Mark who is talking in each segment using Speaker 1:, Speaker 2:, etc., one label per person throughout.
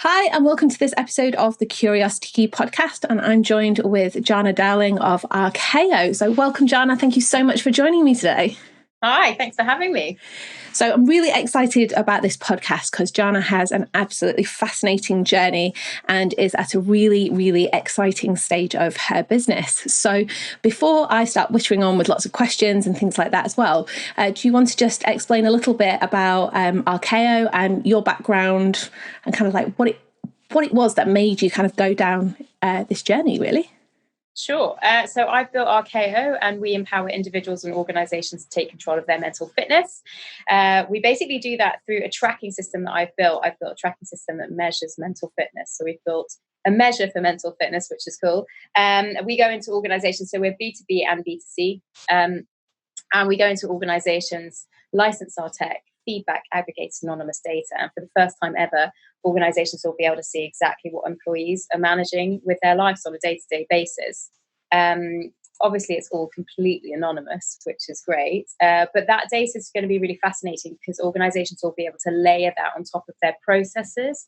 Speaker 1: Hi, and welcome to this episode of the Curiosity Key podcast. And I'm joined with Jana Dowling of MyArkeo. So welcome, Jana. Thank you so much for joining me today.
Speaker 2: Hi, thanks for having me.
Speaker 1: So I'm really excited about this podcast because Jana has an absolutely fascinating journey and is at a really, really exciting stage of her business. So before I start whittering on with lots of questions and things like that as well, do you want to just explain a little bit about MyArkeo and your background and kind of like what it was that made you kind of go down this journey, really?
Speaker 2: Sure. So I've built MyArkeo, and we empower individuals and organizations to take control of their mental fitness. We basically do that through a tracking system that I've built. I've built a tracking system that measures mental fitness. So we've built a measure for mental fitness, which is cool. We go into organizations, so we're B2B and B2C. And we go into organizations, license our tech, feedback, aggregates anonymous data. And for the first time ever, organizations will be able to see exactly what employees are managing with their lives on a day-to-day basis. Obviously, it's all completely anonymous, which is great. But that data is going to be really fascinating because organizations will be able to layer that on top of their processes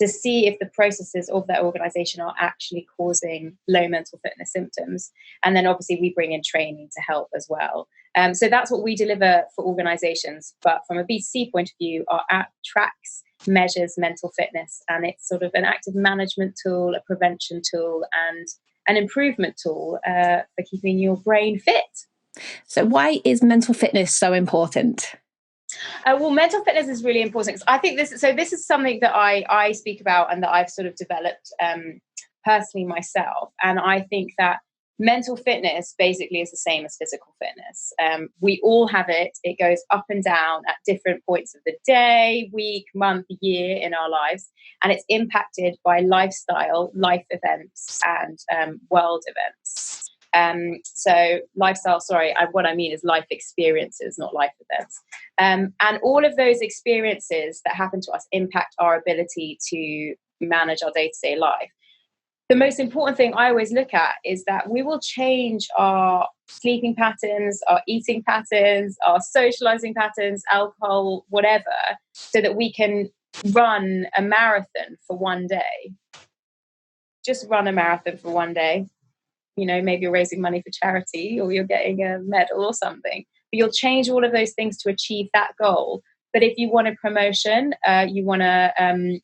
Speaker 2: to see if the processes of their organization are actually causing low mental fitness symptoms. And then obviously we bring in training to help as well. So that's what we deliver for organizations. But from a B2C point of view, our app tracks, measures mental fitness, and it's sort of an active management tool, a prevention tool, and an improvement tool for keeping your brain fit.
Speaker 1: So why is mental fitness so important?
Speaker 2: Well, mental fitness is really important because I think this is something that I speak about and that I've sort of developed personally myself. And I think that mental fitness basically is the same as physical fitness. We all have it. It goes up and down at different points of the day, week, month, year in our lives. And it's impacted by lifestyle, life events, and world events. So lifestyle, what I mean is life experiences, not life events. And all of those experiences that happen to us impact our ability to manage our day-to-day life. The most important thing I always look at is that we will change our sleeping patterns, our eating patterns, our socializing patterns, alcohol, whatever, so that we can run a marathon for one day. Just run a marathon for one day. You know, maybe you're raising money for charity or you're getting a medal or something. But you'll change all of those things to achieve that goal. But if you want a promotion, you want to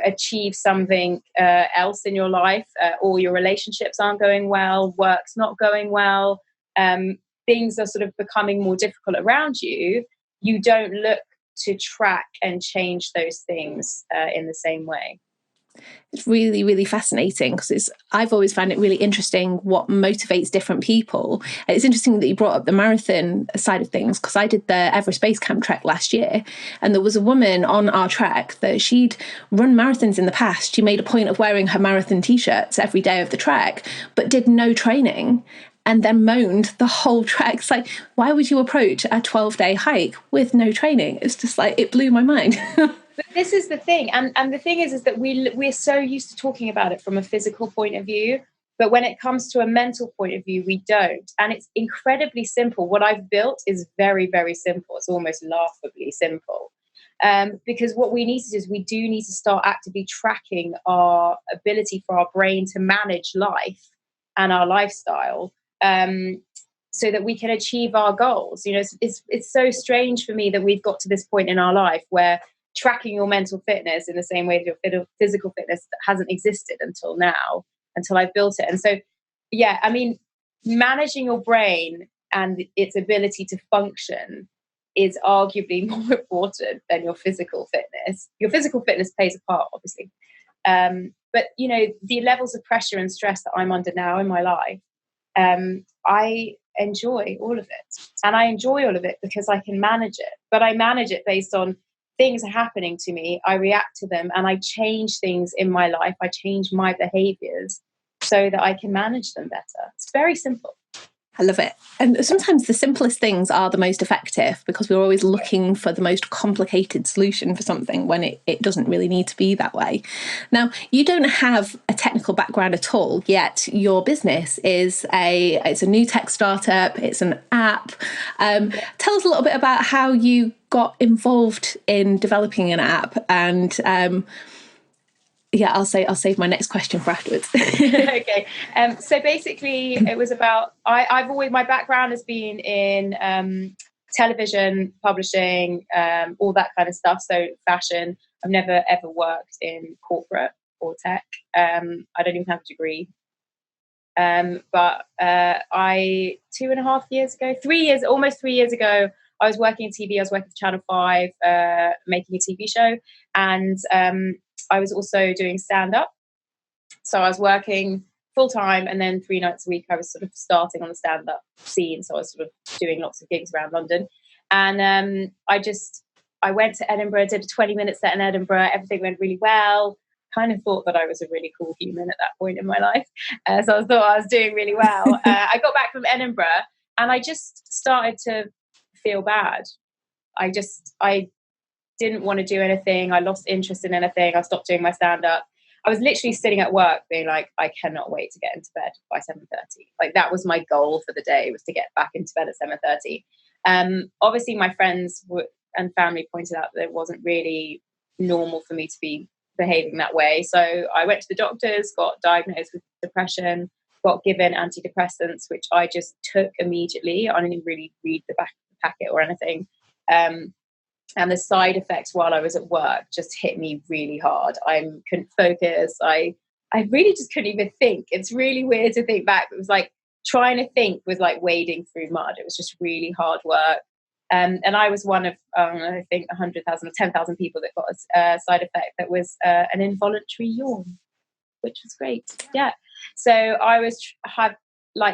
Speaker 2: achieve something else in your life, or your relationships aren't going well, work's not going well, things are sort of becoming more difficult around you, you don't look to track and change those things in the same way.
Speaker 1: It's really, really fascinating because I've always found it really interesting what motivates different people. And it's interesting that you brought up the marathon side of things because I did the Everest Base Camp trek last year, and there was a woman on our trek that she'd run marathons in the past. She made a point of wearing her marathon t-shirts every day of the trek, but did no training. And then moaned the whole trek. It's like, why would you approach a 12-day hike with no training? It's just like, it blew my mind.
Speaker 2: But this is the thing. And the thing is that we're so used to talking about it from a physical point of view. But when it comes to a mental point of view, we don't. And it's incredibly simple. What I've built is very, very simple. It's almost laughably simple. Because what we need to do is we do need to start actively tracking our ability for our brain to manage life and our lifestyle. So that we can achieve our goals. You know, it's so strange for me that we've got to this point in our life where tracking your mental fitness in the same way that your physical fitness hasn't existed until now, until I've built it. And so, yeah, I mean, managing your brain and its ability to function is arguably more important than your physical fitness. Your physical fitness plays a part, obviously. But, you know, the levels of pressure and stress that I'm under now in my life, I enjoy all of it. And I enjoy all of it because I can manage it. But I manage it based on things are happening to me, I react to them, and I change things in my life. I change my behaviors so that I can manage them better. It's very simple.
Speaker 1: I love it. And sometimes the simplest things are the most effective because we're always looking for the most complicated solution for something when it doesn't really need to be that way. Now, you don't have a technical background at all, yet your business is it's a new tech startup, it's an app. Tell us a little bit about how you got involved in developing an app and Yeah, I'll save my next question for afterwards.
Speaker 2: Okay. So basically, it was about I've always, my background has been in television, publishing, all that kind of stuff. So fashion. I've never ever worked in corporate or tech. I don't even have a degree. But I 2.5 years ago, almost 3 years ago, I was working in TV. I was working for Channel 5, making a TV show, and I was also doing stand up. So I was working full time, and then 3 nights a week I was sort of starting on the stand up scene. So I was sort of doing lots of gigs around London, and I went to Edinburgh, did a 20-minute set in Edinburgh. Everything went really well. Kind of thought that I was a really cool human at that point in my life, so I thought I was doing really well. I got back from Edinburgh, and I just started to feel bad. I didn't want to do anything. I lost interest in anything. I stopped doing my stand up. I was literally sitting at work being like, I cannot wait to get into bed by 7:30. Like, that was my goal for the day, was to get back into bed at 7:30. Obviously my friends and family pointed out that it wasn't really normal for me to be behaving that way. So I went to the doctors, got diagnosed with depression, got given antidepressants, which I just took immediately. I didn't really read the back of the packet or anything. And the side effects while I was at work just hit me really hard. I couldn't focus. I really just couldn't even think. It's really weird to think back. It was like trying to think was like wading through mud. It was just really hard work. And I was one of, I think, 100,000 or 10,000 people that got a side effect that was an involuntary yawn, which was great. Yeah. So I was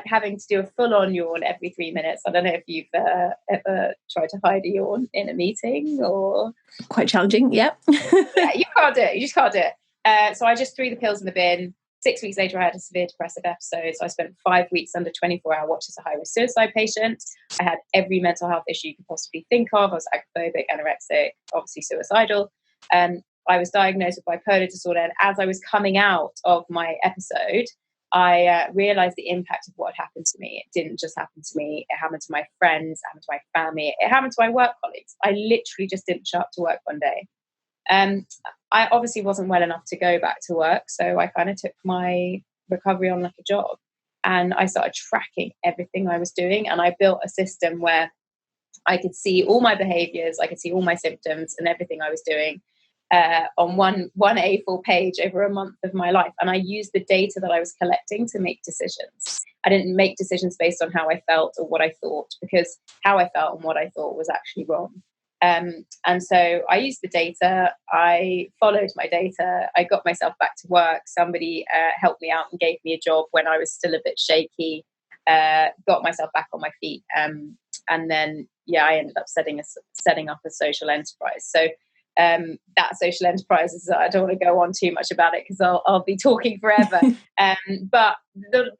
Speaker 2: having to do a full-on yawn every 3 minutes. I don't know if you've ever tried to hide a yawn in a meeting, or...
Speaker 1: Quite challenging, yeah.
Speaker 2: Yeah, you can't do it. You just can't do it. So I just threw the pills in the bin. 6 weeks later, I had a severe depressive episode. So I spent 5 weeks under 24-hour watch as a high-risk suicide patient. I had every mental health issue you could possibly think of. I was agoraphobic, anorexic, obviously suicidal. I was diagnosed with bipolar disorder. And as I was coming out of my episode, I realized the impact of what had happened to me. It didn't just happen to me. It happened to my friends, it happened to my family, it happened to my work colleagues. I literally just didn't show up to work one day. I obviously wasn't well enough to go back to work, so I kind of took my recovery on like a job, and I started tracking everything I was doing, and I built a system where I could see all my behaviors, I could see all my symptoms and everything I was doing on one A4 page over a month of my life. And I used the data that I was collecting to make decisions. I didn't make decisions based on how I felt or what I thought, because how I felt and what I thought was actually wrong. And so I used the data, I followed my data, I got myself back to work. Somebody helped me out and gave me a job when I was still a bit shaky, got myself back on my feet. And then, I ended up setting up a social enterprise. So that social enterprise is, I don't want to go on too much about it because I'll be talking forever. But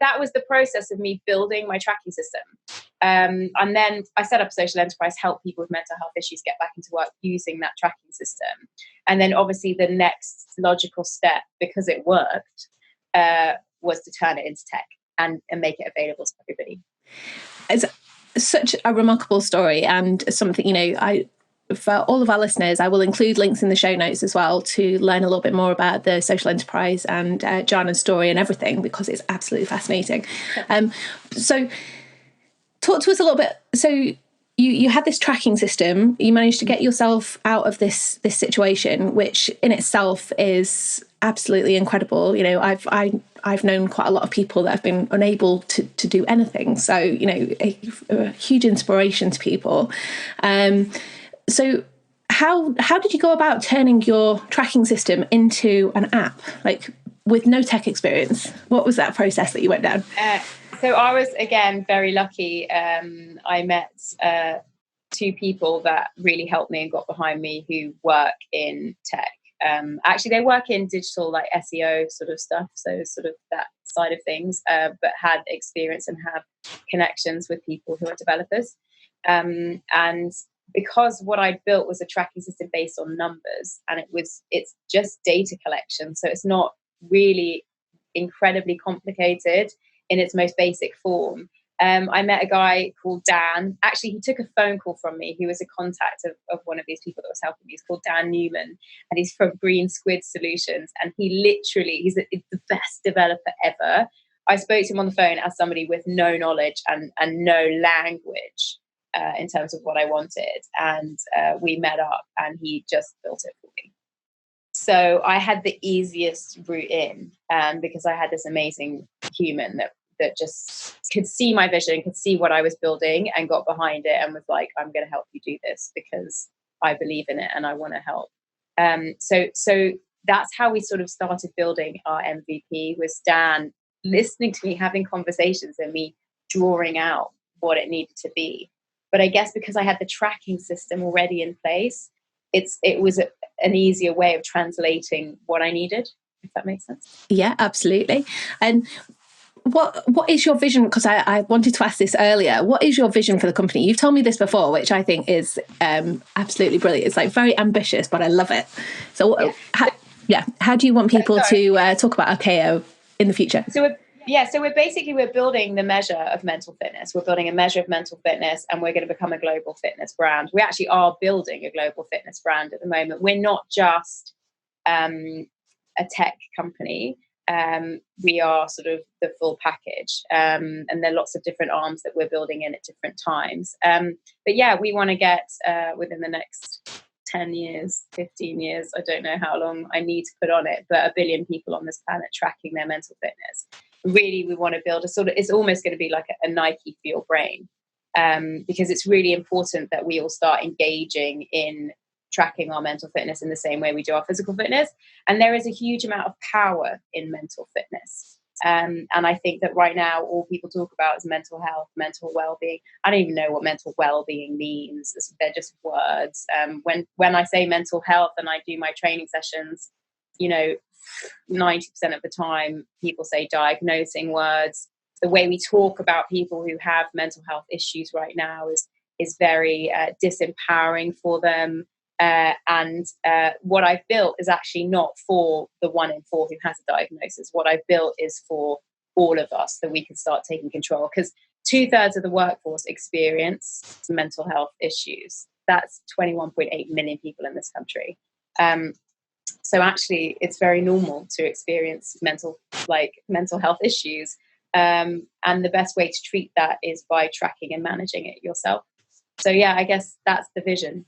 Speaker 2: that was the process of me building my tracking system. And then I set up a social enterprise, help people with mental health issues get back into work using that tracking system. And then obviously the next logical step, because it worked, was to turn it into tech and make it available to everybody.
Speaker 1: It's such a remarkable story, and something, for all of our listeners, I will include links in the show notes as well to learn a little bit more about the social enterprise and Jana's story and everything, because it's absolutely fascinating. So talk to us a little bit. So you had this tracking system, you managed to get yourself out of this situation, which in itself is absolutely incredible. I've known quite a lot of people that have been unable to do anything. So, a huge inspiration to people. So how did you go about turning your tracking system into an app, like with no tech experience? What was that process that you went down?
Speaker 2: So I was, again, very lucky. I met 2 people that really helped me and got behind me who work in tech. Actually, they work in digital, like SEO sort of stuff, so sort of that side of things, but had experience and have connections with people who are developers. And because what I built was a tracking system based on numbers, and it's just data collection, so it's not really incredibly complicated in its most basic form. I met a guy called Dan. Actually, he took a phone call from me. He was a contact of one of these people that was helping me. He's called Dan Newman, and he's from Green Squid Solutions. And he's the best developer ever. I spoke to him on the phone as somebody with no knowledge and no language in terms of what I wanted. And we met up, and he just built it for me. So I had the easiest route in because I had this amazing human that just could see my vision, could see what I was building, and got behind it and was like, I'm going to help you do this because I believe in it and I want to help. So that's how we sort of started building our MVP, was Dan listening to me, having conversations, and me drawing out what it needed to be. But I guess because I had the tracking system already in place, it was an easier way of translating what I needed, if that makes sense.
Speaker 1: Yeah, absolutely. And what is your vision? Because I wanted to ask this earlier. What is your vision for the company? You've told me this before, which I think is absolutely brilliant. It's like very ambitious, but I love it. So how do you want people to talk about Arkeo in the future?
Speaker 2: So we're building the measure of mental fitness. We're building a measure of mental fitness, and we're going to become a global fitness brand. We actually are building a global fitness brand at the moment. We're not just a tech company. We are sort of the full package, and there are lots of different arms that we're building in at different times. But yeah, we want to get within the next 10 years, 15 years, I don't know how long I need to put on it, but 1 billion people on this planet tracking their mental fitness. Really, we want to build it's almost going to be like a Nike for your brain, because it's really important that we all start engaging in tracking our mental fitness in the same way we do our physical fitness. And there is a huge amount of power in mental fitness. And I think that right now, all people talk about is mental health, mental well-being. I don't even know what mental well-being means. They're just words. When I say mental health and I do my training sessions, 90% of the time people say diagnosing words. The way we talk about people who have mental health issues right now is very disempowering for them. And what I've built is actually not for the 1 in 4 who has a diagnosis. What I've built is for all of us, that we can start taking control, because 2/3 of the workforce experience mental health issues. That's 21.8 million people in this country. So actually, it's very normal to experience mental health issues. And the best way to treat that is by tracking and managing it yourself. So yeah, I guess that's the vision.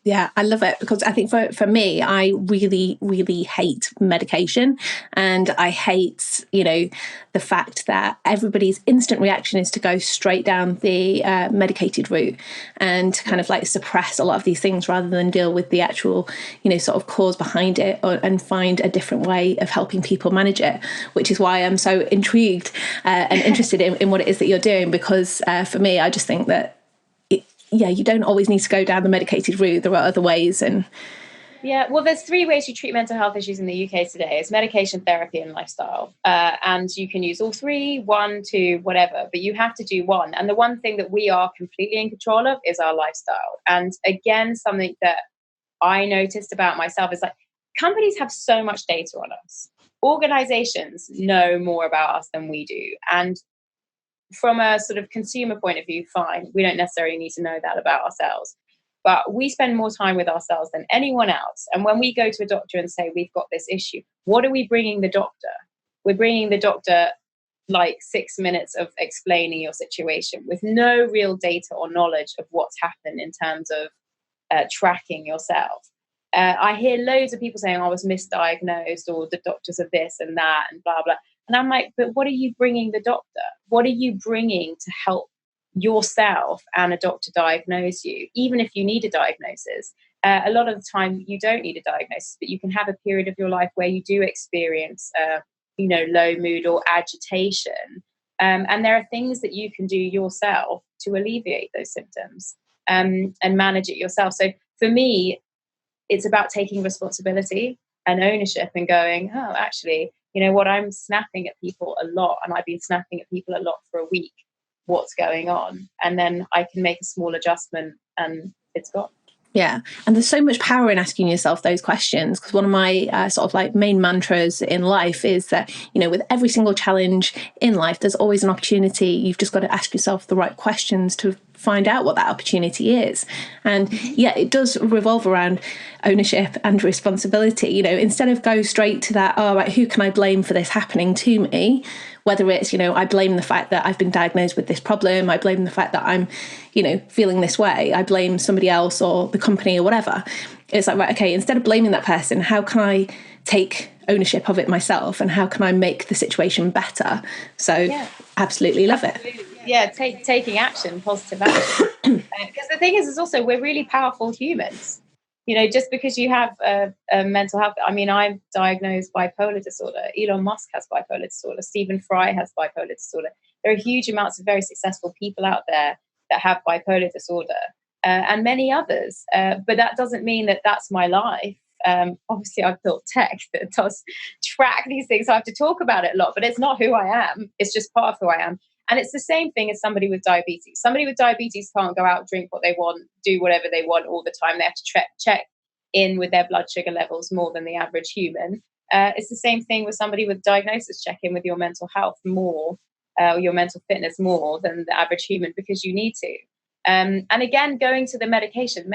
Speaker 1: Yeah, I love it, because I think for me, I really, really hate medication, and I hate, the fact that everybody's instant reaction is to go straight down the medicated route and kind of like suppress a lot of these things rather than deal with the actual, sort of cause behind it, and find a different way of helping people manage it, which is why I'm so intrigued and interested in what it is that you're doing, because for me, I just think that you don't always need to go down the medicated route. There are other ways. And
Speaker 2: yeah, well, there's 3 ways you treat mental health issues in the UK today. It's medication, therapy, and lifestyle. And you can use all 3, 1, 2, whatever, but you have to do one. And the one thing that we are completely in control of is our lifestyle. And again, something that I noticed about myself is like, companies have so much data on us. Organizations know more about us than we do. And from a sort of consumer point of view, fine, we don't necessarily need to know that about ourselves, but we spend more time with ourselves than anyone else. And when we go to a doctor and say we've got this issue, what are we bringing the doctor? We're bringing the doctor like 6 minutes of explaining your situation with no real data or knowledge of what's happened in terms of tracking yourself. I hear loads of people saying I was misdiagnosed, or the doctors are this and that and blah blah. And I'm like, but what are you bringing the doctor? What are you bringing to help yourself and a doctor diagnose you, even if you need a diagnosis? A lot of the time you don't need a diagnosis, but you can have a period of your life where you do experience, low mood or agitation. And there are things that you can do yourself to alleviate those symptoms and manage it yourself. So for me, it's about taking responsibility and ownership and going, oh, actually, you know what, I'm snapping at people a lot, and I've been snapping at people a lot for a week. What's going on? And then I can make a small adjustment and it's gone.
Speaker 1: Yeah. And there's so much power in asking yourself those questions, because one of my sort of like main mantras in life is that, you know, with every single challenge in life, there's always an opportunity. You've just got to ask yourself the right questions to find out what that opportunity is. And yeah, it does revolve around ownership and responsibility. You know, instead of go straight to that, oh, right, who can I blame for this happening to me? Whether it's, you know, I blame the fact that I've been diagnosed with this problem, I blame the fact that I'm, you know, feeling this way, I blame somebody else or the company or whatever. It's like, right, okay, instead of blaming that person, how can I take ownership of it myself, and how can I make the situation better? So absolutely love it.
Speaker 2: Yeah, taking action, positive action. Because the thing is also we're really powerful humans. You know, just because you have a mental health, I mean, I'm diagnosed bipolar disorder. Elon Musk has bipolar disorder. Stephen Fry has bipolar disorder. There are huge amounts of very successful people out there that have bipolar disorder, and many others. But that doesn't mean that that's my life. Obviously, I've built tech that does track these things, so I have to talk about it a lot. But it's not who I am. It's just part of who I am. And it's the same thing as somebody with diabetes. Somebody with diabetes can't go out, drink what they want, do whatever they want all the time. They have to check in with their blood sugar levels more than the average human. It's the same thing with somebody with diagnosis. Check in with your mental health more, your mental fitness more than the average human, because you need to. And again, going to the medication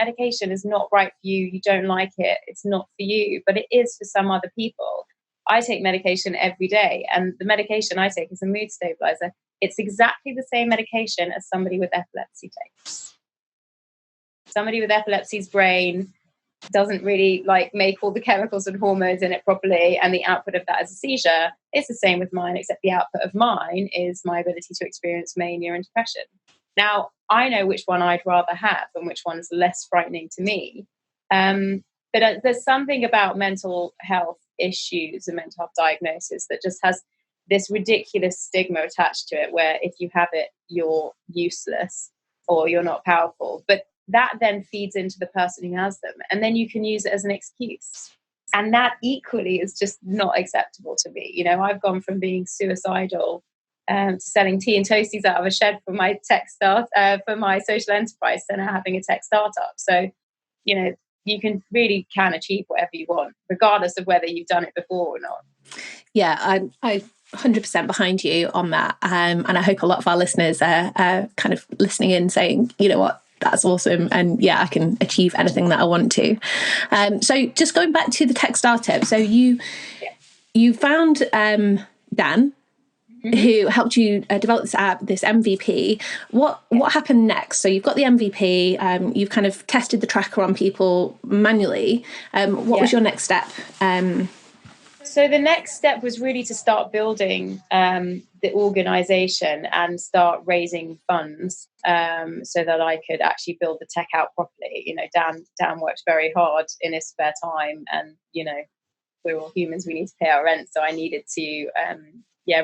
Speaker 2: is not right for you. You don't like it. It's not for you, but it is for some other people. I take medication every day, and the medication I take is a mood stabilizer. It's exactly the same medication as somebody with epilepsy takes. Somebody with epilepsy's brain doesn't really like make all the chemicals and hormones in it properly, and the output of that is a seizure. It's the same with mine, except the output of mine is my ability to experience mania and depression. Now, I know which one I'd rather have and which one's less frightening to me. But there's something about mental health issues and mental health diagnosis that just has this ridiculous stigma attached to it, where if you have it, you're useless or you're not powerful. But that then feeds into the person who has them, and then you can use it as an excuse. And that equally is just not acceptable to me. You know, I've gone from being suicidal to selling tea and toasties out of a shed for my for my social enterprise, to now having a tech startup. So, you know, you can achieve whatever you want, regardless of whether you've done it before or not.
Speaker 1: Yeah, I 100% behind you on that. And I hope a lot of our listeners are kind of listening in saying, you know what, that's awesome. And yeah, I can achieve anything that I want to. So just going back to the tech startup. So you found Dan, who helped you develop this app, this MVP. What happened next? So you've got the MVP, you've kind of tested the tracker on people manually. What was your next step?
Speaker 2: So the next step was really to start building the organization and start raising funds so that I could actually build the tech out properly. You know, Dan worked very hard in his spare time, and, you know, we're all humans, we need to pay our rent. So I needed to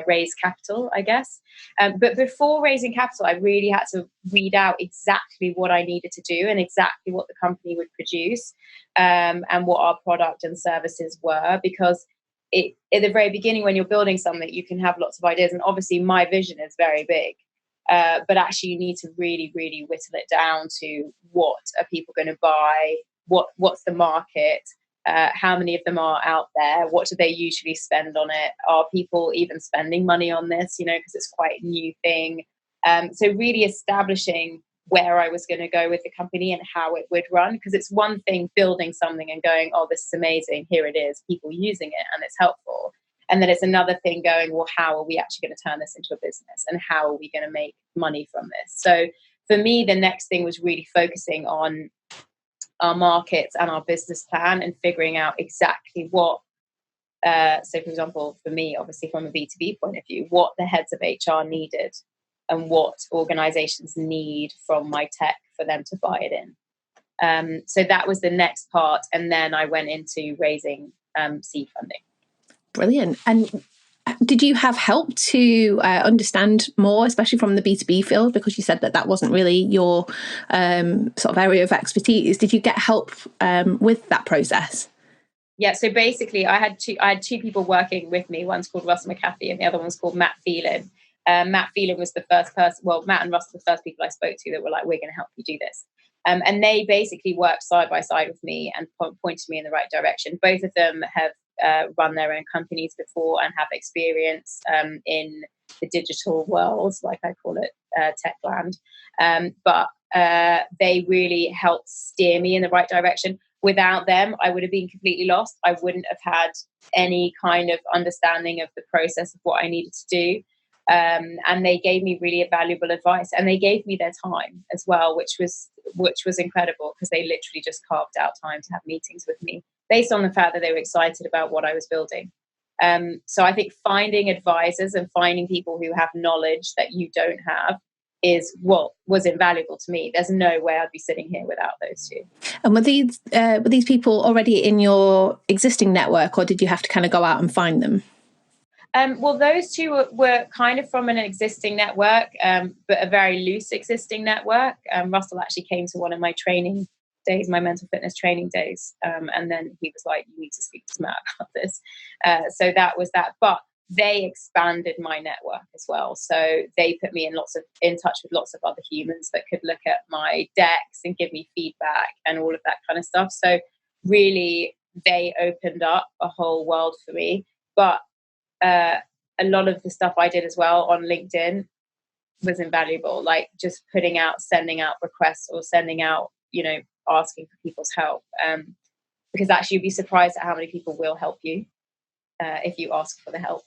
Speaker 2: raise capital, I guess. But before raising capital, I really had to weed out exactly what I needed to do and exactly what the company would produce, and what our product and services were. Because at the very beginning, when you're building something, you can have lots of ideas. And obviously my vision is very big. But actually you need to really, really whittle it down to what are people going to buy? What's the market? How many of them are out there? What do they usually spend on it? Are people even spending money on this? You know, because it's quite a new thing. So really establishing where I was going to go with the company and how it would run. Because it's one thing building something and going, oh, this is amazing. Here it is, people using it and it's helpful. And then it's another thing going, well, how are we actually going to turn this into a business? And how are we going to make money from this? So for me, the next thing was really focusing on our markets and our business plan and figuring out exactly what, so for example, for me, obviously from a B2B point of view, what the heads of HR needed and what organizations need from my tech for them to buy it in. So that was the next part. And then I went into raising seed funding.
Speaker 1: Brilliant. And did you have help to understand more, especially from the B2B field? Because you said that wasn't really your sort of area of expertise. Did you get help with that process?
Speaker 2: Yeah, so basically I had two people working with me. One's called Russ McAfee and the other one's called Matt Phelan. Matt Phelan was the first person, well, Matt and Russ were the first people I spoke to that were like, we're going to help you do this. And they basically worked side by side with me and pointed me in the right direction. Both of them have run their own companies before and have experience in the digital world, like I call it, Techland. But they really helped steer me in the right direction. Without them, I would have been completely lost. I wouldn't have had any kind of understanding of the process of what I needed to do. And they gave me really valuable advice, and they gave me their time as well, which was incredible, because they literally just carved out time to have meetings with me based on the fact that they were excited about what I was building. So I think finding advisors and finding people who have knowledge that you don't have is what was invaluable to me. There's no way I'd be sitting here without those two.
Speaker 1: And were these people already in your existing network, or did you have to kind of go out and find them?
Speaker 2: Well, those two were kind of from an existing network, but a very loose existing network. Russell actually came to one of my training days, my mental fitness training days, and then he was like, "You need to speak to Matt about this." So that was that. But they expanded my network as well. So they put me in touch with lots of other humans that could look at my decks and give me feedback and all of that kind of stuff. So really, they opened up a whole world for me. But a lot of the stuff I did as well on LinkedIn was invaluable, like just sending out requests, or sending out, asking for people's help. Because actually you'd be surprised at how many people will help you if you ask for the help.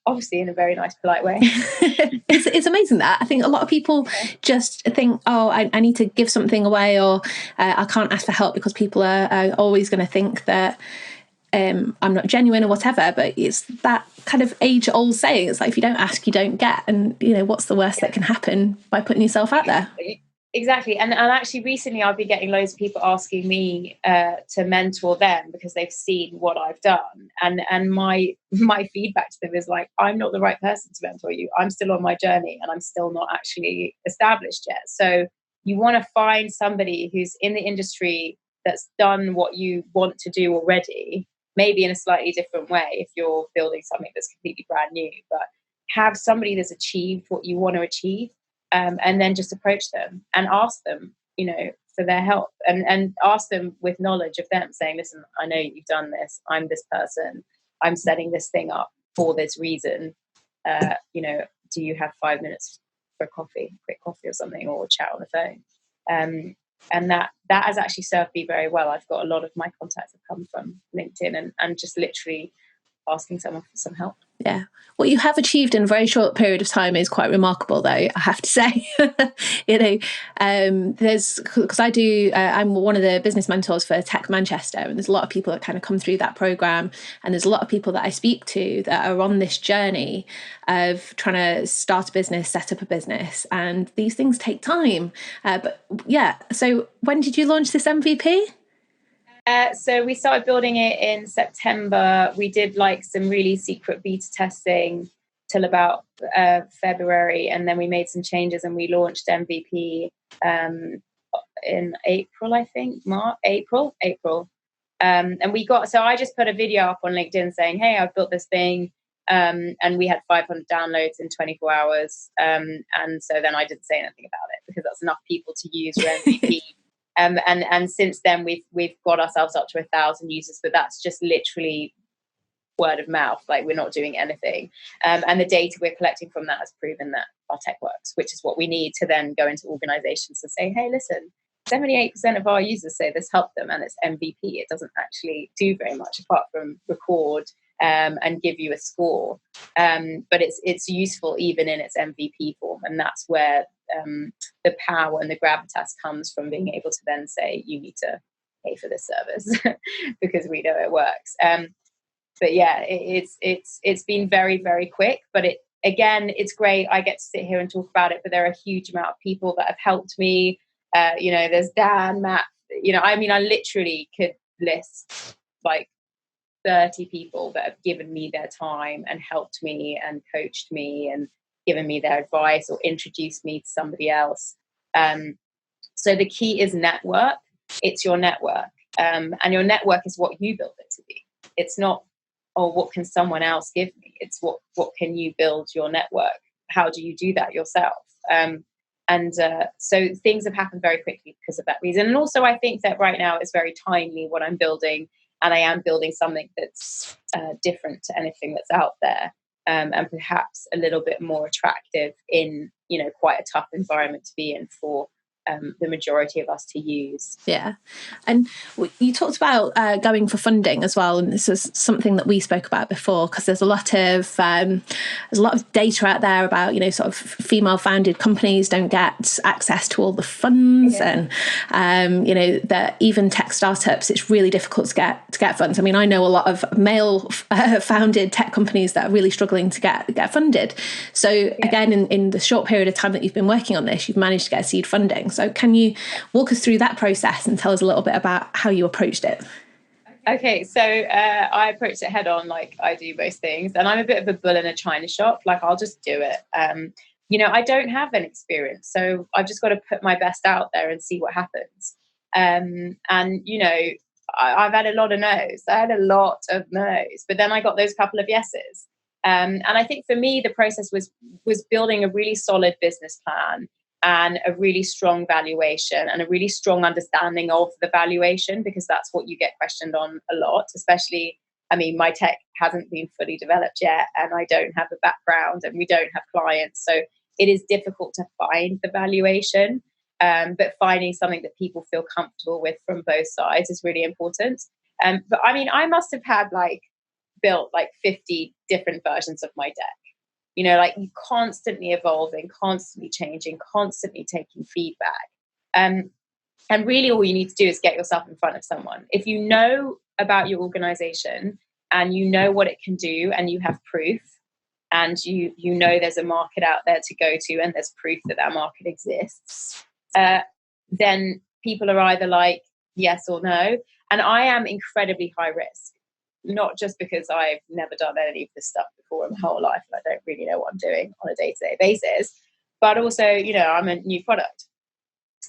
Speaker 2: Obviously in a very nice, polite way.
Speaker 1: It's amazing that I think a lot of people just think, oh, I need to give something away, or I can't ask for help because people are always going to think that I'm not genuine or whatever. But it's that kind of age-old saying. It's like, if you don't ask, you don't get. And what's the worst that can happen by putting yourself out there?
Speaker 2: Exactly. And actually recently I've been getting loads of people asking me to mentor them because they've seen what I've done. And my feedback to them is like, I'm not the right person to mentor you. I'm still on my journey and I'm still not actually established yet. So you want to find somebody who's in the industry that's done what you want to do already, maybe in a slightly different way if you're building something that's completely brand new, but have somebody that's achieved what you want to achieve. And then just approach them and ask them, for their help, and ask them with knowledge of them, saying, listen, I know you've done this. I'm this person. I'm setting this thing up for this reason. Do you have 5 minutes for quick coffee or something, or chat on the phone? And that has actually served me very well. I've got a lot of my contacts have come from LinkedIn and just literally asking someone for some help.
Speaker 1: Yeah. What you have achieved in a very short period of time is quite remarkable, though, I have to say. Because I'm one of the business mentors for Tech Manchester, and there's a lot of people that kind of come through that program, and there's a lot of people that I speak to that are on this journey of trying to start a business, set up a business, and these things take time. But yeah, so when did you launch this MVP?
Speaker 2: So we started building it in September. We did some really secret beta testing till about February, and then we made some changes and we launched MVP in April, I think, April. And I just put a video up on LinkedIn saying, hey, I've built this thing. And we had 500 downloads in 24 hours. And so then I didn't say anything about it because that's enough people to use for MVP. And since then we've got ourselves up to 1,000 users, but that's just literally word of mouth. We're not doing anything. And the data we're collecting from that has proven that our tech works, which is what we need to then go into organizations and say, hey, listen, 78% of our users say this helped them, and it's MVP. It doesn't actually do very much apart from record and give you a score. But it's useful even in its MVP form. And that's where the power and the gravitas comes from, being able to then say, you need to pay for this service because we know it works. But yeah, it's been very, very quick, but it's great. I get to sit here and talk about it, but there are a huge amount of people that have helped me. There's Dan, Matt, I literally could list 30 people that have given me their time and helped me and coached me and given me their advice or introduced me to somebody else. So the key is network. It's your network. And your network is what you build it to be. It's not, what can someone else give me? It's what can you build your network? How do you do that yourself? And so things have happened very quickly because of that reason. And also, I think that right now it's very timely what I'm building, and I am building something that's different to anything that's out there, and perhaps a little bit more attractive in, you know, quite a tough environment to be in for the majority of us to use.
Speaker 1: Yeah. And you talked about going for funding as well, and this is something that we spoke about before, because there's a lot of data out there about, you know, sort of female founded companies don't get access to all the funds, and you know, that even tech startups, it's really difficult to get funds. I mean, I know a lot of male founded tech companies that are really struggling to get funded. So again, in the short period of time that you've been working on this, you've managed to get seed funding. So can you walk us through that process and tell us a little bit about how you approached it?
Speaker 2: Okay, so I approached it head on, like I do most things, and I'm a bit of a bull in a china shop. Like, I'll just do it. You know, I don't have an experience, so I've just got to put my best out there and see what happens. And you know, I've had a lot of no's. I had a lot of no's, but then I got those couple of yeses. And I think for me, the process was building a really solid business plan and a really strong valuation and a really strong understanding of the valuation, because that's what you get questioned on a lot, especially, I mean, my tech hasn't been fully developed yet, and I don't have a background, and we don't have clients. So it is difficult to find the valuation, but finding something that people feel comfortable with from both sides is really important. But I mean, I must have had built 50 different versions of my deck. You know, like, you constantly evolving, constantly changing, constantly taking feedback. And really all you need to do is get yourself in front of someone. If you know about your organization and you know what it can do, and you have proof, and you know there's a market out there to go to, and there's proof that that market exists, then people are either like yes or no. And I am incredibly high risk. Not just because I've never done any of this stuff before in my whole life, and I don't really know what I'm doing on a day-to-day basis, but also, you know, I'm a new product.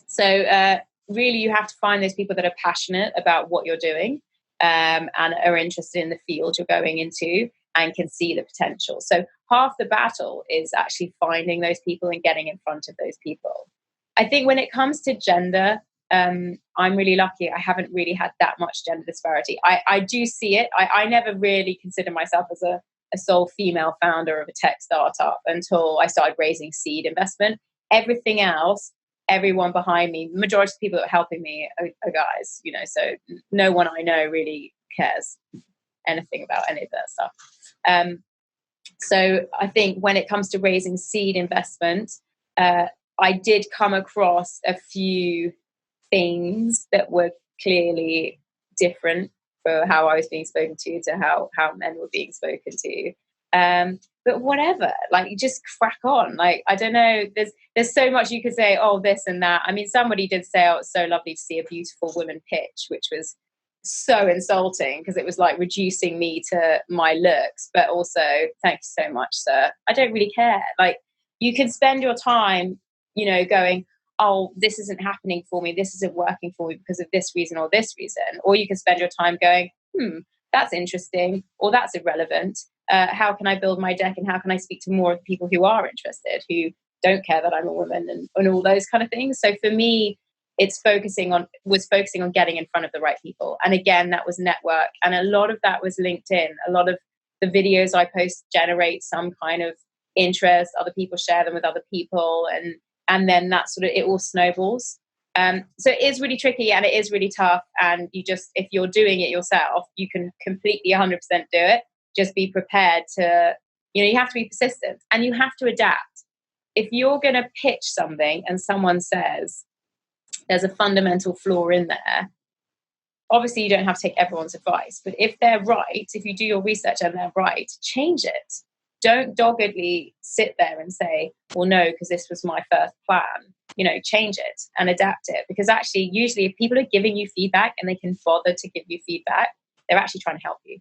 Speaker 2: So really you have to find those people that are passionate about what you're doing, and are interested in the field you're going into and can see the potential. So half the battle is actually finding those people and getting in front of those people. I think when it comes to gender, I'm really lucky. I haven't really had that much gender disparity. I do see it. I never really considered myself as a sole female founder of a tech startup until I started raising seed investment. Everything else, everyone behind me, the majority of people that are helping me are guys, you know, so no one I know really cares anything about any of that stuff. So I think when it comes to raising seed investment, I did come across a few things that were clearly different for how I was being spoken to how men were being spoken to. But whatever, like, you just crack on. Like, I don't know, there's so much you could say, oh, this and that. I mean, somebody did say, oh, it's so lovely to see a beautiful woman pitch, which was so insulting because it was like reducing me to my looks. But also, thank you so much, sir. I don't really care. Like, you can spend your time, you know, going, oh, this isn't happening for me, this isn't working for me because of this reason or this reason. Or you can spend your time going, that's interesting, or that's irrelevant. How can I build my deck, and how can I speak to more of the people who are interested, who don't care that I'm a woman, and all those kind of things. So for me, it's focusing on getting in front of the right people. And again, that was network. And a lot of that was LinkedIn. A lot of the videos I post generate some kind of interest. Other people share them with other people. And then that sort of, it all snowballs. So it is really tricky and it is really tough. And you just, if you're doing it yourself, you can completely 100% do it. Just be prepared to, you know, you have to be persistent and you have to adapt. If you're going to pitch something and someone says there's a fundamental flaw in there, obviously you don't have to take everyone's advice. But if they're right, if you do your research and they're right, change it. Don't doggedly sit there and say, well, no, because this was my first plan. You know, change it and adapt it. Because actually, usually if people are giving you feedback and they can bother to give you feedback, they're actually trying to help you.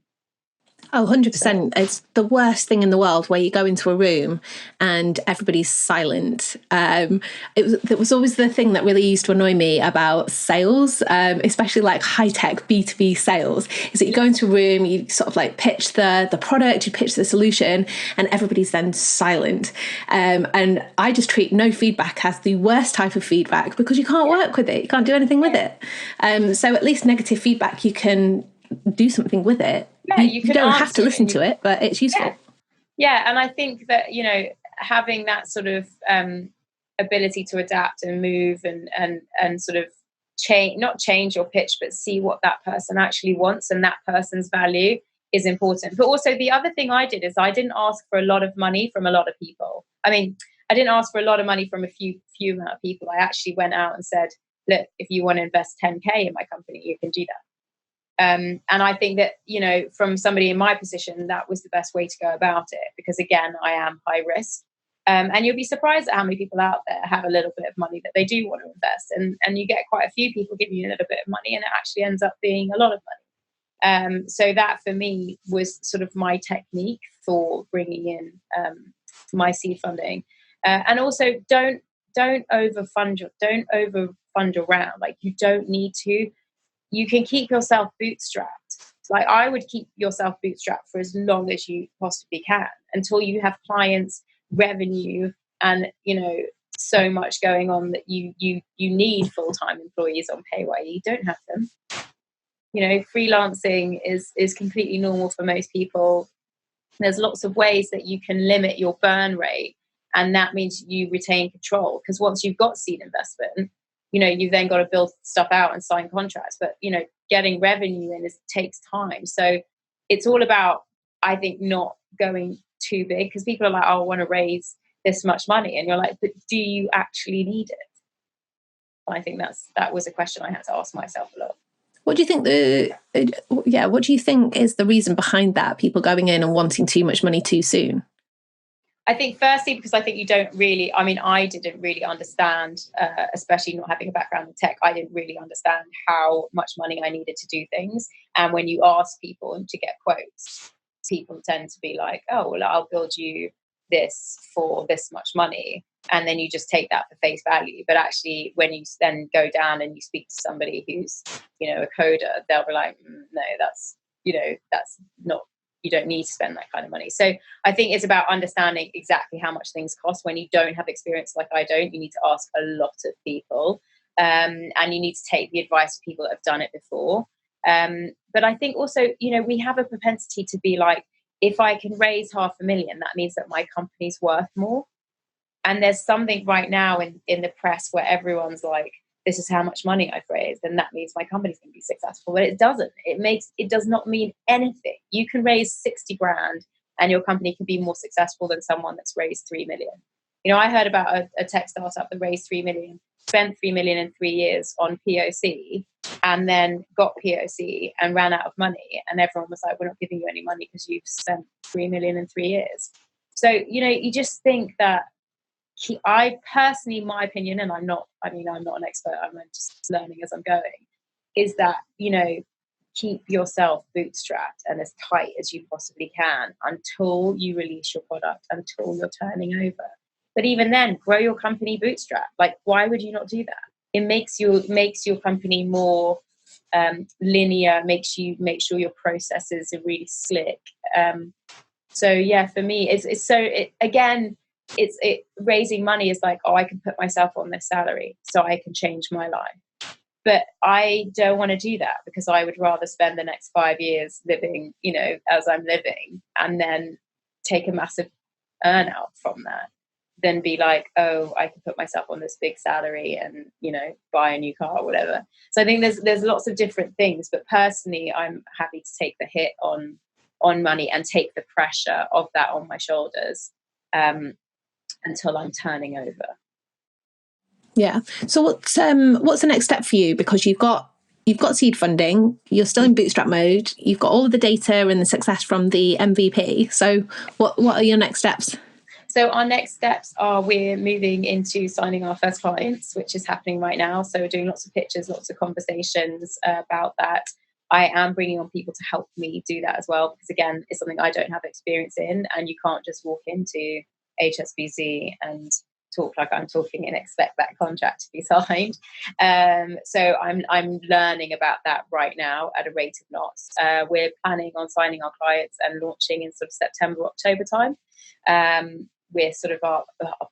Speaker 1: Oh, 100%. It's the worst thing in the world where you go into a room and everybody's silent. It was always the thing that really used to annoy me about sales, especially like high-tech B2B sales, is that you go into a room, you sort of like pitch the product, you pitch the solution, and everybody's then silent. And I just treat no feedback as the worst type of feedback because you can't work with it. You can't do anything with it. So at least negative feedback, you can do something with it.
Speaker 2: Yeah, you
Speaker 1: don't have to listen to it, but it's useful.
Speaker 2: Yeah, and I think that, having that sort of ability to adapt and move and sort of not change your pitch, but see what that person actually wants and that person's value is important. But also the other thing I did is I didn't ask for a lot of money from a lot of people. I mean, I didn't ask for a lot of money from a few amount of people. I actually went out and said, look, if you want to invest 10K in my company, you can do that. And I think that, from somebody in my position, that was the best way to go about it, because again, I am high risk. And you'll be surprised at how many people out there have a little bit of money that they do want to invest. And you get quite a few people giving you a little bit of money, and it actually ends up being a lot of money. So that for me was sort of my technique for bringing in my seed funding. And also don't overfund your round. Like, you don't need to. You can keep yourself bootstrapped. Like, I would keep yourself bootstrapped for as long as you possibly can, until you have clients, revenue, and so much going on that you need full-time employees on pay while you don't have them. Freelancing is completely normal for most people. There's lots of ways that you can limit your burn rate, and that means you retain control, because once you've got seed investment, you've then got to build stuff out and sign contracts. But, getting revenue in takes time. So it's all about, I think, not going too big, because people are like, oh, I want to raise this much money. And you're like, but do you actually need it? I think that was a question I had to ask myself a lot.
Speaker 1: What do you think what do you think is the reason behind that? People going in and wanting too much money too soon?
Speaker 2: I think firstly, because I think I didn't really understand, especially not having a background in tech, I didn't really understand how much money I needed to do things. And when you ask people to get quotes, people tend to be like, oh, well, I'll build you this for this much money. And then you just take that for face value. But actually, when you then go down and you speak to somebody who's, a coder, they'll be like, no, that's not, you don't need to spend that kind of money. So I think it's about understanding exactly how much things cost. When you don't have experience like I don't, you need to ask a lot of people, and you need to take the advice of people that have done it before. But I think also, we have a propensity to be like, if I can raise $500,000, that means that my company's worth more. And there's something right now in the press where everyone's like, this is how much money I've raised, and that means my company's going to be successful. But it doesn't. It does not mean anything. You can raise 60 grand and your company can be more successful than someone that's raised 3 million. I heard about a tech startup that raised 3 million, spent 3 million in 3 years on POC, and then got POC and ran out of money. And everyone was like, we're not giving you any money because you've spent 3 million in 3 years. So, you just think that, I personally, my opinion, and I'm not an expert, I'm just learning as I'm going, is that, keep yourself bootstrapped and as tight as you possibly can until you release your product, until you're turning over. But even then, grow your company bootstrap. Like, why would you not do that? It makes your company more linear, make sure your processes are really slick. So yeah, for me, raising money is like, oh, I can put myself on this salary so I can change my life. But I don't want to do that, because I would rather spend the next 5 years living, as I'm living, and then take a massive earn out from that, than be like, oh, I can put myself on this big salary and, buy a new car or whatever. So I think there's lots of different things, but personally, I'm happy to take the hit on money and take the pressure of that on my shoulders, until I'm turning over.
Speaker 1: Yeah. So what's the next step for you? Because you've got seed funding, you're still in bootstrap mode, you've got all of the data and the success from the MVP. So what are your next steps?
Speaker 2: So our next steps are, we're moving into signing our first clients, which is happening right now. So we're doing lots of pitches, lots of conversations about that. I am bringing on people to help me do that as well, because again, it's something I don't have experience in, and you can't just walk into HSBC and talk like I'm talking and expect that contract to be signed. So I'm learning about that right now at a rate of knots. We're planning on signing our clients and launching in sort of September, October time. We're sort of our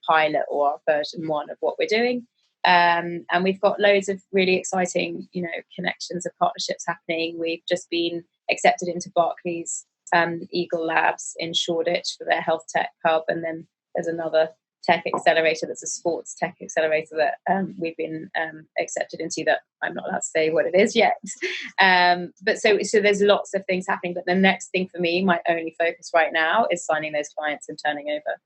Speaker 2: pilot or our version 1 of what we're doing. And we've got loads of really exciting, connections and partnerships happening. We've just been accepted into Barclays Eagle Labs in Shoreditch for their health tech hub, and then there's another tech accelerator that's a sports tech accelerator that we've been accepted into, that I'm not allowed to say what it is yet. But so there's lots of things happening. But the next thing for me, my only focus right now, is signing those clients and turning over.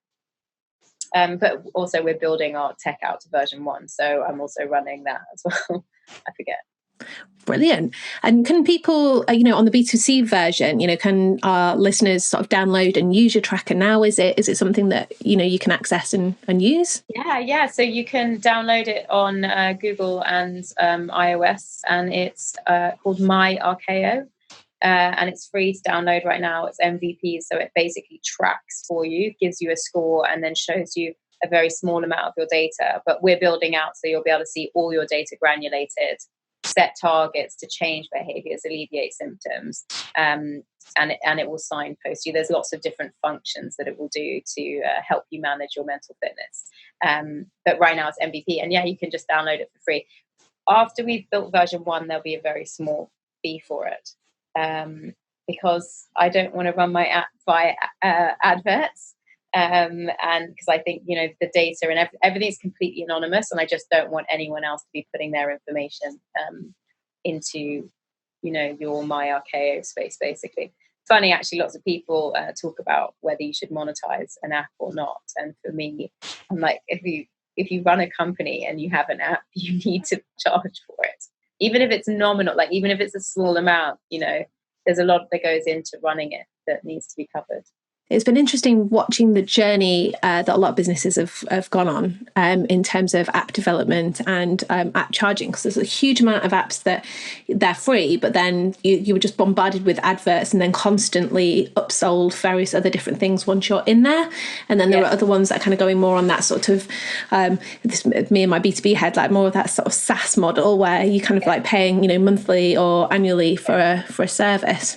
Speaker 2: But also we're building our tech out to version 1, so I'm also running that as well. I forget.
Speaker 1: Brilliant. And can people, on the B2C version, can our listeners sort of download and use your tracker now? Is it something that, you can access and use?
Speaker 2: Yeah. So you can download it on Google and iOS, and it's called MyArkeo. And it's free to download right now. It's MVP, so it basically tracks for you, gives you a score, and then shows you a very small amount of your data. But we're building out, so you'll be able to see all your data granulated, set targets to change behaviors, alleviate symptoms, and it will signpost you. There's lots of different functions that it will do to help you manage your mental fitness. But right now it's MVP, and you can just download it for free. After we've built version 1, there'll be a very small fee for it. Because I don't want to run my app via adverts, and because I think the data and everything is completely anonymous, and I just don't want anyone else to be putting their information into your MyArkeo space. Basically, funny actually, lots of people talk about whether you should monetize an app or not, and for me, I'm like, if you run a company and you have an app, you need to charge for it. Even if it's nominal, like even if it's a small amount, there's a lot that goes into running it that needs to be covered.
Speaker 1: It's been interesting watching the journey that a lot of businesses have gone on in terms of app development and app charging, because there's a huge amount of apps that they're free, but then you were just bombarded with adverts and then constantly upsold various other different things once you're in there. And then there are other ones that are kind of going more on that sort of, me and my B2B head, like more of that sort of SaaS model where you kind of like paying, monthly or annually for a service.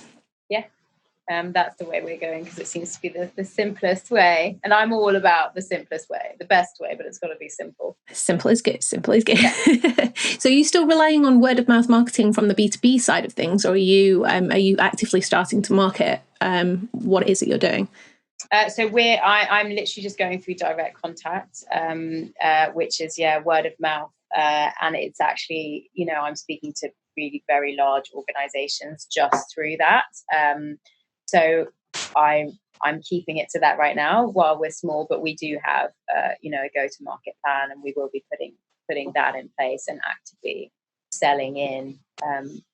Speaker 2: That's the way we're going, because it seems to be the simplest way. And I'm all about the simplest way, the best way, but it's got to be simple.
Speaker 1: Simple is good. Yeah. So are you still relying on word of mouth marketing from the B2B side of things, or are you actively starting to market what it is that you're doing?
Speaker 2: So I'm literally just going through direct contact, which is word of mouth. And it's actually, I'm speaking to really very large organizations just through that. So I'm keeping it to that right now while we're small, but we do have a go-to-market plan, and we will be putting that in place and actively selling in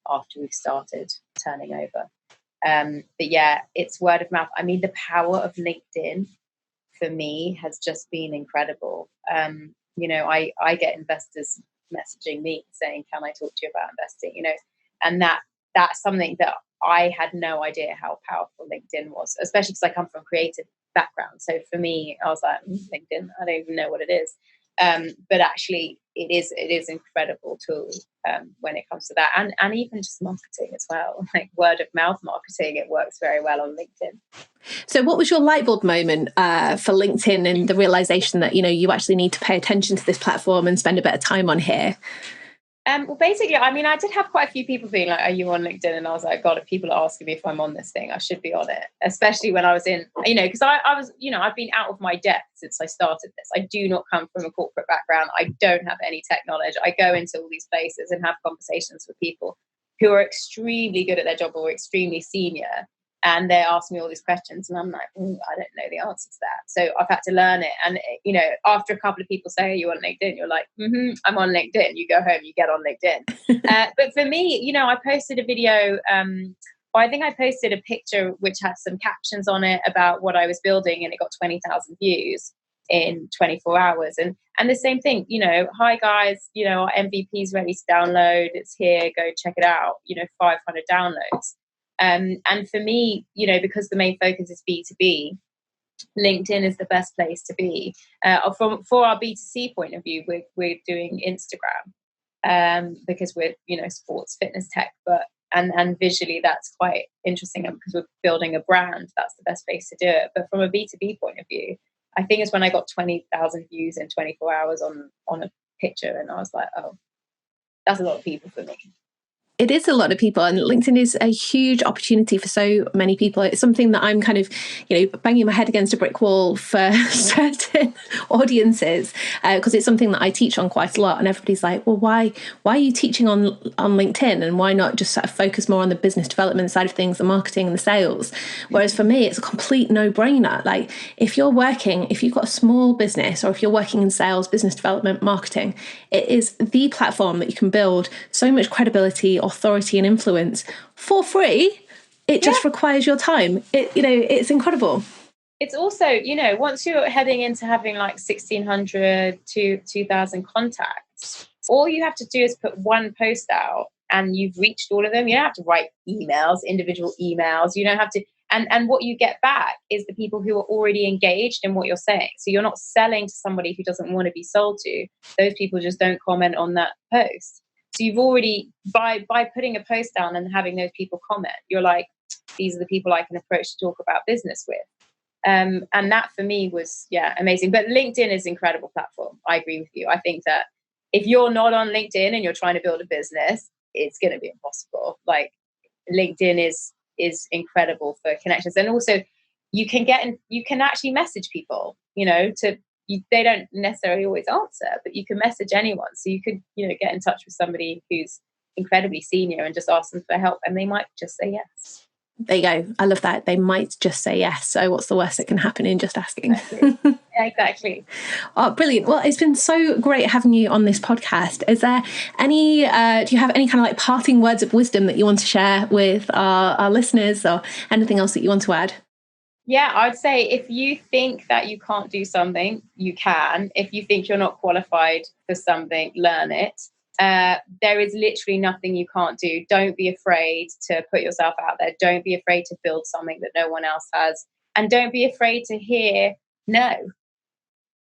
Speaker 2: after we've started turning over. But it's word of mouth. I mean, the power of LinkedIn for me has just been incredible. I get investors messaging me saying, "Can I talk to you about investing?" And that's something that I had no idea how powerful LinkedIn was, especially because I come from a creative background. So for me, I was like, LinkedIn, I don't even know what it is. But actually, it is an incredible tool when it comes to that, and even just marketing as well, like word of mouth marketing. It works very well on LinkedIn.
Speaker 1: So what was your lightbulb moment for LinkedIn and the realization that you actually need to pay attention to this platform and spend a bit of time on here?
Speaker 2: Well, basically, I mean, I did have quite a few people being like, "Are you on LinkedIn?" And I was like, "God, if people are asking me if I'm on this thing, I should be on it." Especially when I was in, because I was, I've been out of my depth since I started this. I do not come from a corporate background. I don't have any tech knowledge. I go into all these places and have conversations with people who are extremely good at their job or extremely senior. And they ask me all these questions, and I'm like, I don't know the answer to that. So I've had to learn it. And, after a couple of people say, "Are you on LinkedIn?" You're like, I'm on LinkedIn. You go home, you get on LinkedIn. But for me, I posted a video. I think I posted a picture which had some captions on it about what I was building, and it got 20,000 views. in 24 hours. And the same thing, hi guys, our MVP is ready to download. It's here, go check it out, 500 downloads. And for me, because the main focus is B2B, LinkedIn is the best place to be. For our B2C point of view, we're doing Instagram, because we're, sports, fitness, tech, and visually that's quite interesting, and because we're building a brand, that's the best place to do it. But from a B2B point of view, I think it's when I got 20,000 views in 24 hours on a picture, and I was like, oh, that's a lot of people for me.
Speaker 1: It is a lot of people, and LinkedIn is a huge opportunity for so many people. It's something that I'm kind of, banging my head against a brick wall for certain audiences, because it's something that I teach on quite a lot. And everybody's like, well, why are you teaching on LinkedIn, and why not just sort of focus more on the business development side of things, the marketing and the sales? Whereas for me, it's a complete no-brainer. Like if you've got a small business, or if you're working in sales, business development, marketing, it is the platform that you can build so much credibility, authority and influence for free. It just requires your time. It's incredible.
Speaker 2: It's also, once you're heading into having like 1,600 to 2,000 contacts, all you have to do is put one post out and you've reached all of them. You don't have to write individual emails. You don't have to. And what you get back is the people who are already engaged in what you're saying. So you're not selling to somebody who doesn't want to be sold to. Those people just don't comment on that post. So you've already, by putting a post down and having those people comment, you're like, these are the people I can approach to talk about business with. And that for me was, amazing. But LinkedIn is an incredible platform. I agree with you. I think that if you're not on LinkedIn and you're trying to build a business, it's going to be impossible. Like LinkedIn is incredible for connections. And also you can actually message people, they don't necessarily always answer, but you can message anyone. So you could, get in touch with somebody who's incredibly senior and just ask them for help, and they might just say yes.
Speaker 1: There you go. I love that. They might just say yes. So what's the worst that can happen in just asking?
Speaker 2: Exactly.
Speaker 1: Oh, brilliant. Well, it's been so great having you on this podcast. Is there do you have any kind of like parting words of wisdom that you want to share with our listeners, or anything else that you want to add?
Speaker 2: Yeah, I'd say if you think that you can't do something, you can. If you think you're not qualified for something, learn it. There is literally nothing you can't do. Don't be afraid to put yourself out there. Don't be afraid to build something that no one else has. And don't be afraid to hear no.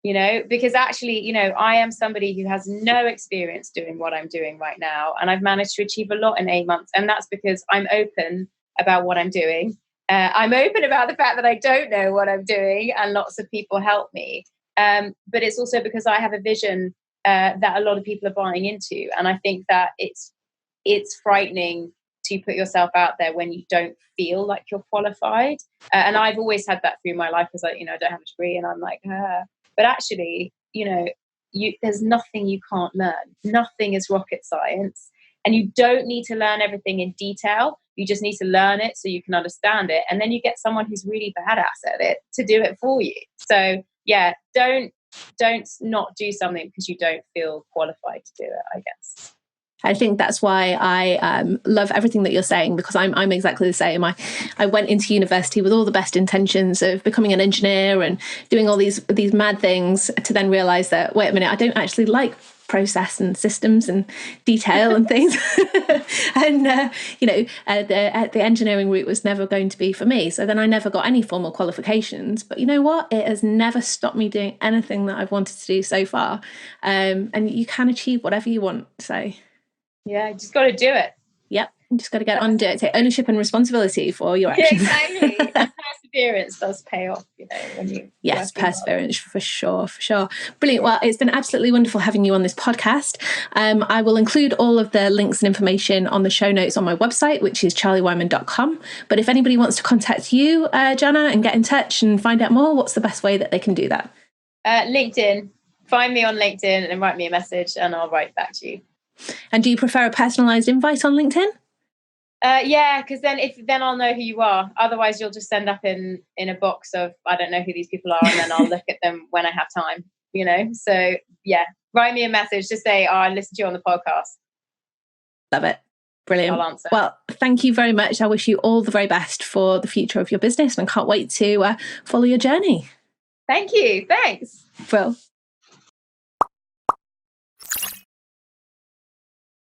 Speaker 2: Because actually, I am somebody who has no experience doing what I'm doing right now. And I've managed to achieve a lot in 8 months. And that's because I'm open about what I'm doing. I'm open about the fact that I don't know what I'm doing, and lots of people help me. But it's also because I have a vision that a lot of people are buying into. And I think that it's frightening to put yourself out there when you don't feel like you're qualified. And I've always had that through my life, because I don't have a degree, and I'm like, but actually, there's nothing you can't learn. Nothing is rocket science. And you don't need to learn everything in detail. You just need to learn it so you can understand it. And then you get someone who's really badass at it to do it for you. So yeah, don't not do something because you don't feel qualified to do it, I guess.
Speaker 1: I think that's why I love everything that you're saying, because I'm exactly the same. I went into university with all the best intentions of becoming an engineer and doing all these mad things, to then realise that, wait a minute, I don't actually like process and systems and detail and things. And the engineering route was never going to be for me. So then I never got any formal qualifications. But you know what? It has never stopped me doing anything that I've wanted to do so far. And you can achieve whatever you want. So
Speaker 2: yeah, you just got to do it.
Speaker 1: Yep. You just got to get on, do it. Take ownership and responsibility for your actions.
Speaker 2: Exactly. And perseverance does pay off, when you.
Speaker 1: Yes, perseverance for sure. Brilliant. Well, it's been absolutely wonderful having you on this podcast. I will include all of the links and information on the show notes on my website, which is charliewhyman.com. But if anybody wants to contact you, Jana, and get in touch and find out more, what's the best way that they can do that?
Speaker 2: LinkedIn. Find me on LinkedIn and write me a message, and I'll write back to you.
Speaker 1: And do you prefer a personalised invite on LinkedIn?
Speaker 2: Yeah, because then I'll know who you are. Otherwise, you'll just end up in a box of, I don't know who these people are, and then I'll look at them when I have time. So yeah, write me a message. Just say, I listened to you on the podcast.
Speaker 1: Love it. Brilliant.
Speaker 2: I'll answer.
Speaker 1: Well, thank you very much. I wish you all the very best for the future of your business, and can't wait to follow your journey.
Speaker 2: Thank you. Thanks.
Speaker 1: Well.